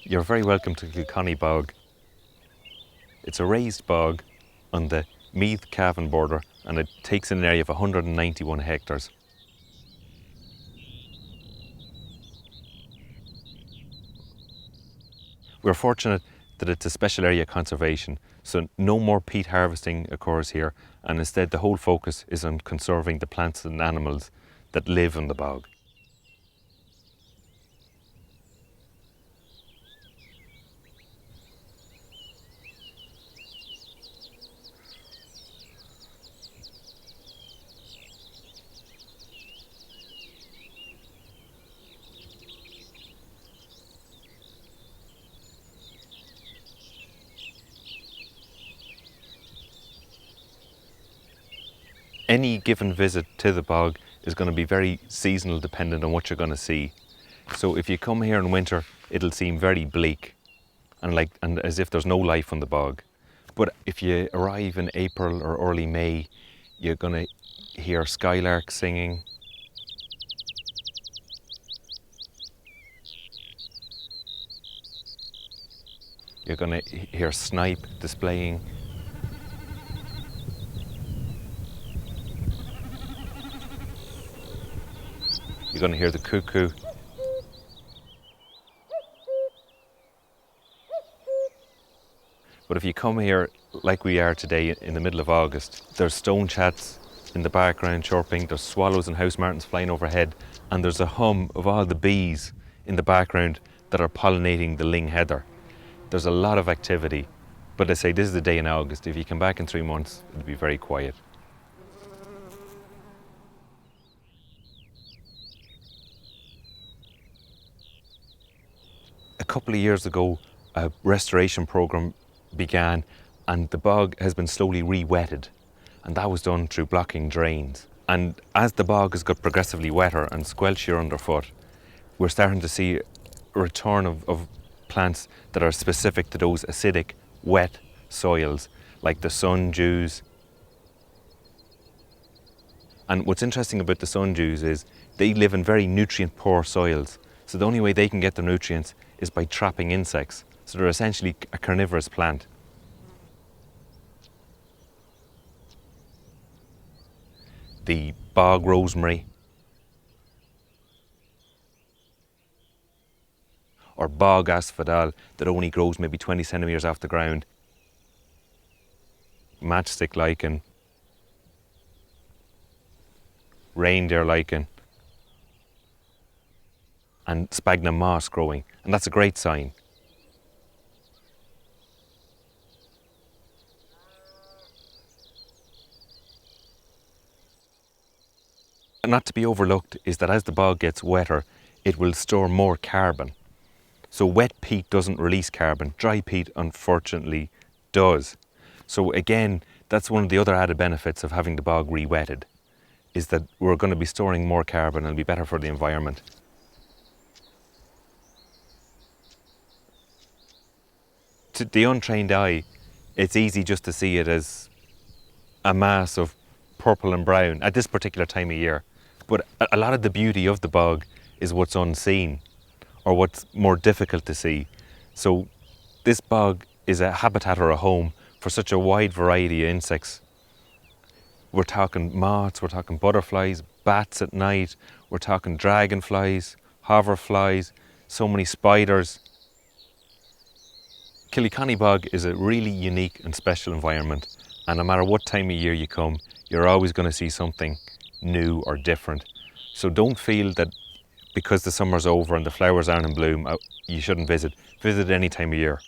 You're very welcome to Killyconny Bog. It's a raised bog on the Meath-Cavan border, and it takes in an area of 191 hectares. We're fortunate that it's a special area conservation, so no more peat harvesting occurs here, and instead the whole focus is on conserving the plants and animals that live in the bog. Any given visit to the bog is going to be very seasonal, dependent on what you're going to see. So if you come here in winter, it'll seem very bleak and as if there's no life on the bog. But if you arrive in April or early May, you're going to hear skylarks singing. You're going to hear snipe displaying. You're going to hear the cuckoo. But if you come here like we are today in the middle of August, there's stone chats in the background chirping, there's swallows and house martins flying overhead, and there's a hum of all the bees in the background that are pollinating the ling heather. There's a lot of activity, but I say this is the day in August. If you come back in 3 months, it'll be very quiet. A couple of years ago, a restoration programme began, and the bog has been slowly re-wetted, and that was done through blocking drains. And as the bog has got progressively wetter and squelchier underfoot, we're starting to see a return of plants that are specific to those acidic, wet soils, like the sundews. And what's interesting about the sundews is they live in very nutrient-poor soils, so the only way they can get their nutrients is by trapping insects. So they're essentially a carnivorous plant. The bog rosemary, or bog asphodel, that only grows maybe 20 centimetres off the ground. Matchstick lichen, reindeer lichen, and sphagnum moss growing, and that's a great sign. Not to be overlooked is that as the bog gets wetter, it will store more carbon. So wet peat doesn't release carbon, dry peat unfortunately does. So again, that's one of the other added benefits of having the bog re-wetted, is that we're going to be storing more carbon and it'll be better for the environment. To the untrained eye, it's easy just to see it as a mass of purple and brown at this particular time of year. But a lot of the beauty of the bog is what's unseen, or what's more difficult to see. So this bog is a habitat or a home for such a wide variety of insects. We're talking moths, we're talking butterflies, bats at night, we're talking dragonflies, hoverflies, so many spiders. Killyconny Bog is a really unique and special environment, and no matter what time of year you come, you're always going to see something new or different. So don't feel that because the summer's over and the flowers aren't in bloom, you shouldn't visit. Visit any time of year.